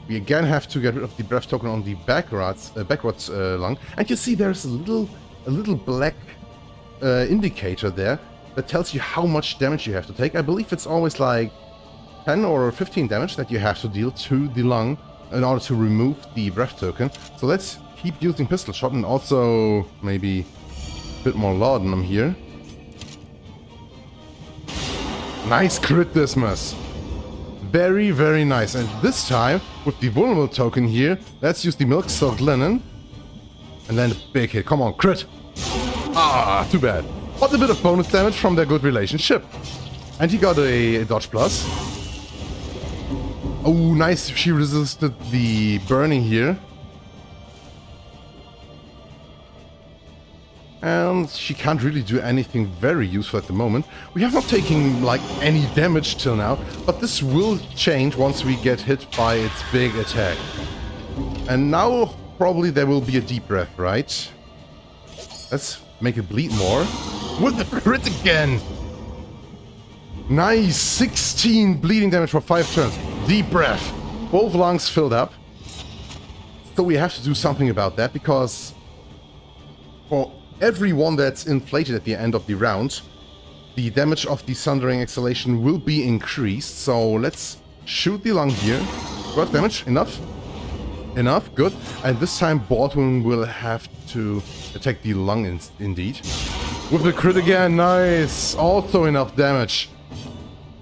We again have to get rid of the breath token on the backwards lung, and you see there's a little black indicator there that tells you how much damage you have to take. I believe it's always like 10 or 15 damage that you have to deal to the lung in order to remove the breath token. So let's keep using pistol shot and also maybe a bit more laudanum here. Nice crit, Dismas. Very, very nice. And this time, with the vulnerable token here, let's use the milk soaked linen. And then a big hit. Come on, crit! Ah, too bad. But a bit of bonus damage from their good relationship. And he got a dodge plus. Oh, nice. She resisted the burning here. And she can't really do anything very useful at the moment. We have not taken, like, any damage till now, but this will change once we get hit by its big attack. And now, probably there will be a deep breath, right? Let's make it bleed more. With the crit again! Nice! 16 bleeding damage for 5 turns. Deep breath. Both lungs filled up. So we have to do something about that, because for everyone that's inflated at the end of the round, the damage of the Sundering Exhalation will be increased. So let's shoot the lung here. 12 damage, enough? Enough, good. And this time Baldwin will have to attack the lung indeed. With the crit again, nice! Also enough damage.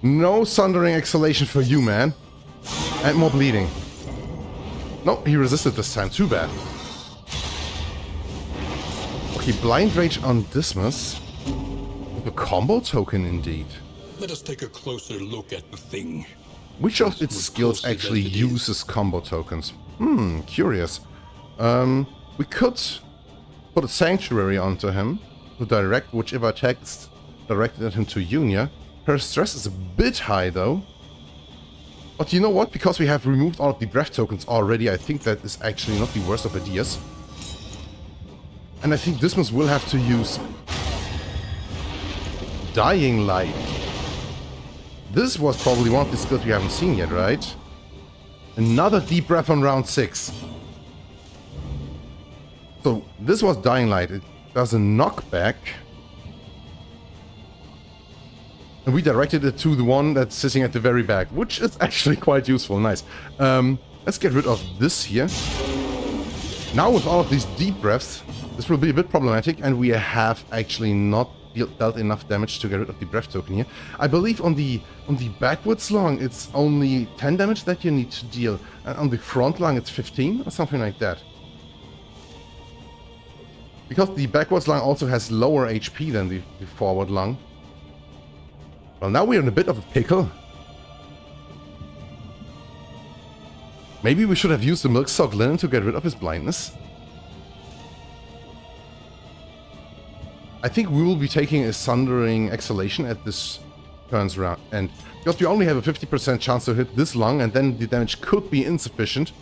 No Sundering Exhalation for you, man. And more bleeding. No, he resisted this time, too bad. Okay, Blind Rage on Dismas. With a combo token indeed. Let us take a closer look at the thing. Which of its skills actually uses combo tokens? Curious. We could put a Sanctuary onto him to direct whichever attack is directed at him to Unia. Her stress is a bit high though. But you know what? Because we have removed all of the breath tokens already, I think that is actually not the worst of ideas. And I think Dismas will have to use Dying Light. This was probably one of the skills we haven't seen yet, right? Another deep breath on round 6. So this was Dying Light. It does a knockback. And we directed it to the one that's sitting at the very back, which is actually quite useful. Nice. Let's get rid of this here. Now with all of these deep breaths, this will be a bit problematic, and we have actually not dealt enough damage to get rid of the breath token here. I believe on the backwards lung, it's only 10 damage that you need to deal, and on the front lung, it's 15 or something like that. Because the backwards lung also has lower HP than the forward lung. Well, now we're in a bit of a pickle. Maybe we should have used the Milk-Soaked Linen to get rid of his blindness. I think we will be taking a Sundering Exhalation at this turn's round, and because we only have a 50% chance to hit this lung, and then the damage could be insufficient.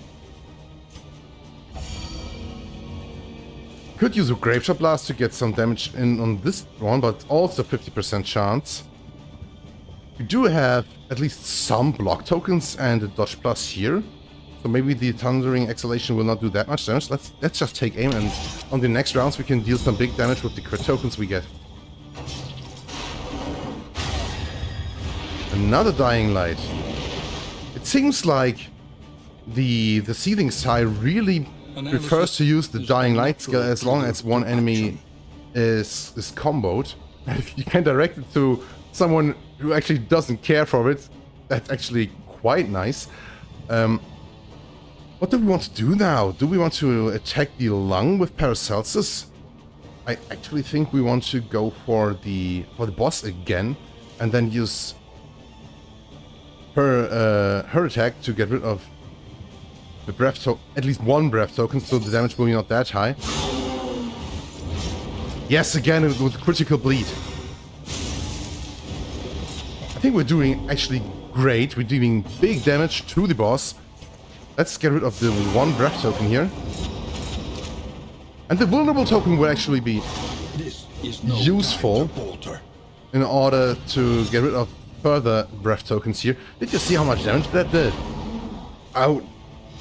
Could use a Graveshot Blast to get some damage in on this one, but also 50% chance. We do have at least some block tokens and a dodge plus here. So maybe the Sundering Exhalation will not do that much damage. Let's just take aim, and on the next rounds we can deal some big damage with the crit tokens we get. Another Dying Light. It seems like the Seething Sigh really prefers to use the Dying Light skill as long as one enemy is comboed. If you can direct it to someone who actually doesn't care for it, that's actually quite nice. What do we want to do now? Do we want to attack the lung with Paracelsus? I actually think we want to go for the boss again, and then use her attack to get rid of the breath token, at least one breath token, so the damage will be not that high. Yes, again with critical bleed. I think we're doing actually great. We're doing big damage to the boss. Let's get rid of the one breath token here. And the vulnerable token will actually be useful in order to get rid of further breath tokens here. Did you see how much damage that did? I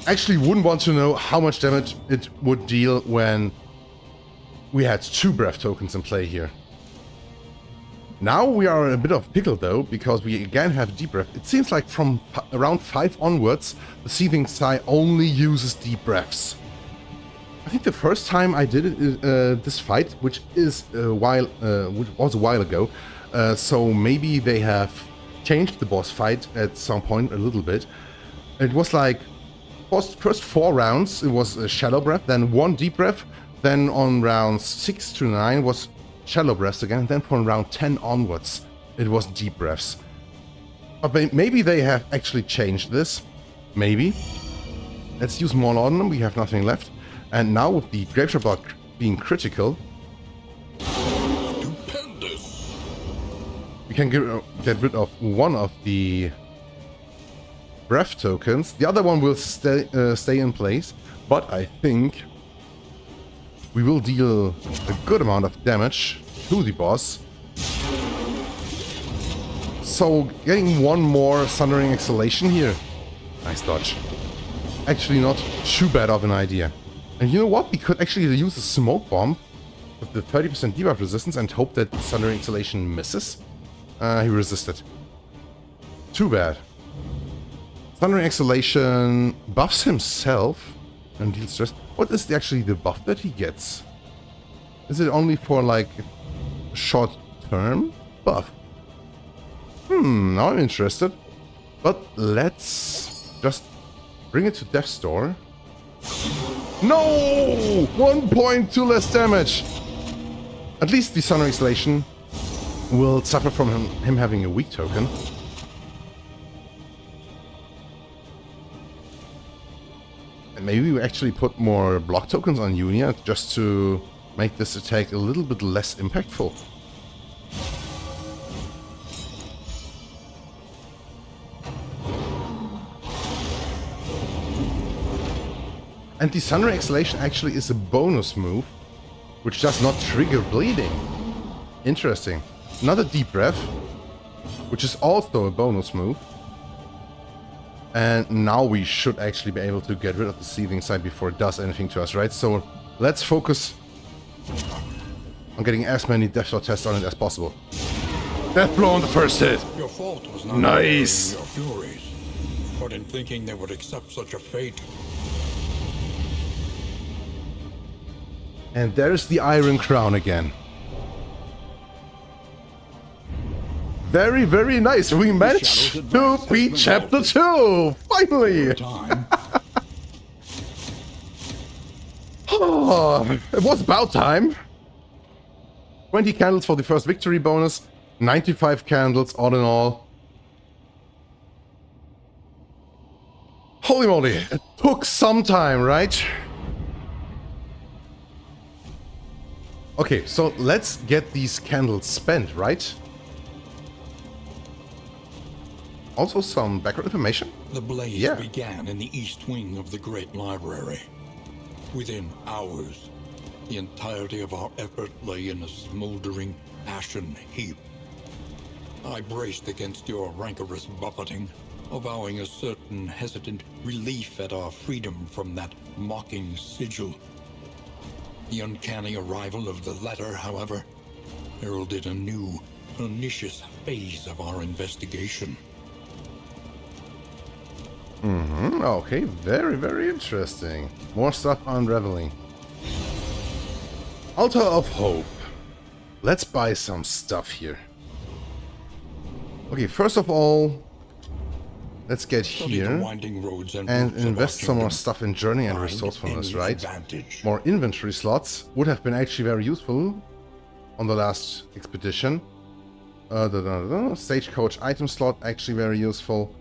actually wouldn't want to know how much damage it would deal when we had 2 breath tokens in play here. Now we are in a bit of pickle though, because we again have deep breath. It seems like from around 5 onwards, the Seething Sigh only uses deep breaths. I think the first time I did it, this fight, which is which was a while ago, so maybe they have changed the boss fight at some point a little bit. It was like first 4 rounds, it was a shallow breath, then 1 deep breath, then on rounds 6 to 9 was shallow breaths again, and then from round 10 onwards, it was deep breaths. But maybe they have actually changed this. Maybe. Let's use more laudanum, we have nothing left. And now with the Graveshot block being critical, Stupendous. we can get rid of one of the breath tokens. The other one will stay in place, but I think we will deal a good amount of damage to the boss. So getting one more Sundering Exhalation here. Nice dodge. Actually not too bad of an idea. And you know what? We could actually use a smoke bomb with the 30% debuff resistance and hope that Sundering Exhalation misses. He resisted. Too bad. Sundering Exhalation buffs himself and deals stress. What is actually the buff that he gets? Is it only for like a short term buff? Now I'm interested. But let's just bring it to Death's Door. No! 1.2 less damage! At least the Sundering Exhalation will suffer from him having a weak token. And maybe we actually put more block tokens on Unia just to make this attack a little bit less impactful. And the Sundering Exhalation actually is a bonus move, which does not trigger bleeding. Interesting. Another deep breath, which is also a bonus move. And now we should actually be able to get rid of the Seething Sigh before it does anything to us, right? So let's focus on getting as many Death Shot tests on it as possible. Death blow on the first hit. Your fault was not Nice. in your furies, but in thinking they would accept such a fate. And there's the Iron Crown again. Very, very nice. We managed to beat Chapter 2! Finally! Time. Oh, it was about time. 20 candles for the first victory bonus. 95 candles all in all. Holy moly, it took some time, right? Okay, so let's get these candles spent, right? Also some background information. The blaze began in the east wing of the Great Library. Within hours, the entirety of our effort lay in a smoldering, ashen heap. I braced against your rancorous buffeting, avowing a certain hesitant relief at our freedom from that mocking sigil. The uncanny arrival of the letter, however, heralded a new, pernicious phase of our investigation. Okay, very, very interesting. More stuff unraveling. Altar of Hope. Let's buy some stuff here. Okay, first of all, let's get here and invest some more stuff in Journey and Resourcefulness, right? More inventory slots would have been actually very useful on the last expedition. Stagecoach item slot, actually very useful.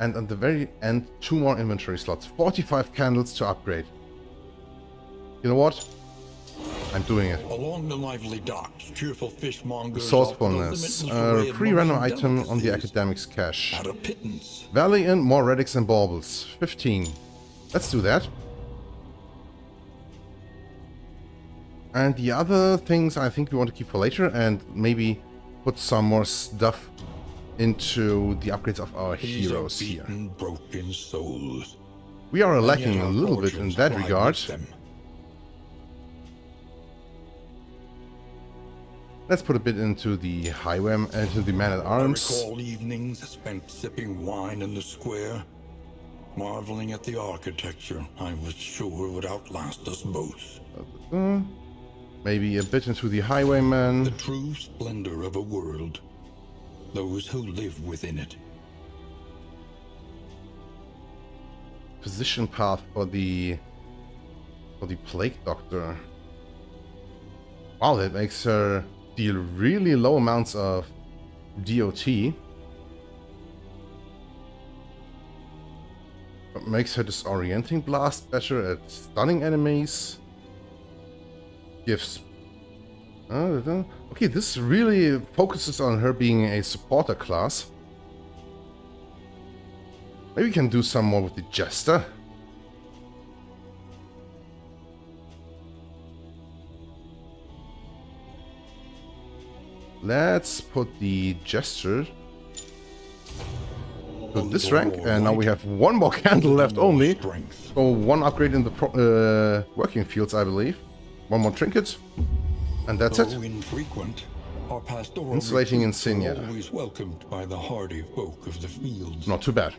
And at the very end, 2 more inventory slots. 45 candles to upgrade. You know what? I'm doing it. Along the lively docks, cheerful fishmongers. Resourcefulness. Free random item on the academics cache. At a pittance. Valiant, more relics and baubles. 15. Let's do that. And the other things I think we want to keep for later and maybe put some more stuff into the upgrades of our heroes here. Broken souls. We are lacking a little bit in that regard. Let's put a bit into the highwayman, into the man-at-arms. I recall evenings spent sipping wine in the square, marveling at the architecture I was sure would outlast us both. Maybe a bit into the highwayman. The true splendor of a world. Those who live within it. Position path for the plague doctor. Wow, that makes her deal really low amounts of DOT. But makes her disorienting blast better at stunning enemies. Gives okay, this really focuses on her being a supporter class. Maybe we can do some more with the Jester. Let's put the Jester to this rank, and now we have 1 more candle left only. So 1 upgrade in the working fields, I believe. 1 more trinket. And that's it. Infrequent, our pastoral Insulating insignia. always welcomed by the hardy folk of the fields. Not too bad.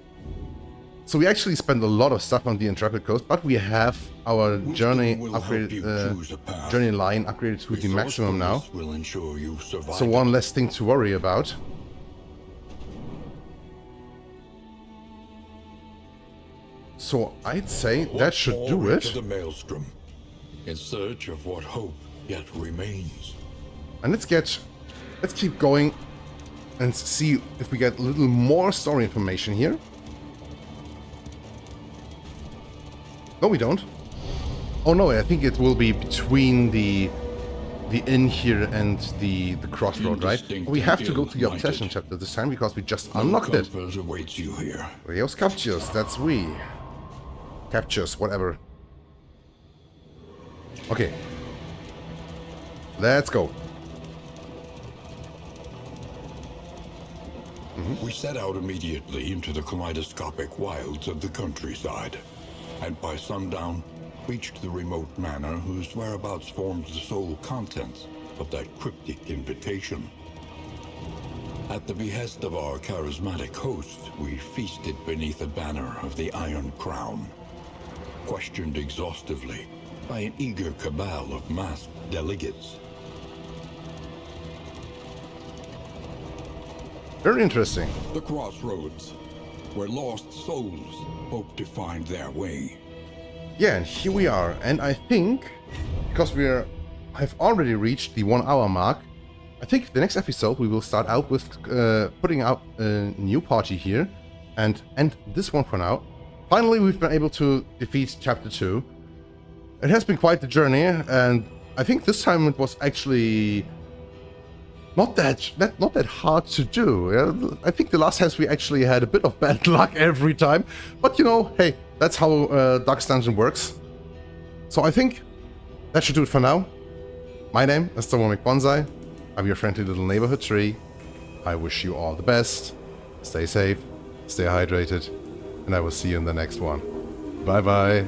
So we actually spent a lot of stuff on the Intrepid Coast, but we have our journey upgraded, journey line upgraded to the maximum now. Will ensure you survive. So 1 less thing to worry about. So I'd say that should do it. To the maelstrom, in search of what hope yet remains. And let's keep going and see if we get a little more story information here. No, we don't. Oh no, I think it will be between the inn here and the crossroad, right? We have to go to the obsession chapter this time because we just unlocked it. Awaits you here. Rios captures, that's we. Captures, whatever. Okay. Let's go. We set out immediately into the kaleidoscopic wilds of the countryside, and by sundown reached the remote manor whose whereabouts formed the sole contents of that cryptic invitation. At the behest of our charismatic host, we feasted beneath the banner of the Iron Crown, questioned exhaustively by an eager cabal of masked delegates. Very interesting. The crossroads, where lost souls hope to find their way. Yeah, and here we are. And I think, because I've already reached the 1 hour mark, I think the next episode we will start out with putting out a new party here and end this one for now. Finally, we've been able to defeat Chapter 2. It has been quite the journey, and I think this time it was actually not that hard to do. Yeah? I think the last times we actually had a bit of bad luck every time, but you know, hey, that's how Darkest Dungeon works. So I think that should do it for now. My name is Dominic Bonsai. I'm your friendly little neighborhood tree. I wish you all the best. Stay safe, stay hydrated, and I will see you in the next one. Bye bye.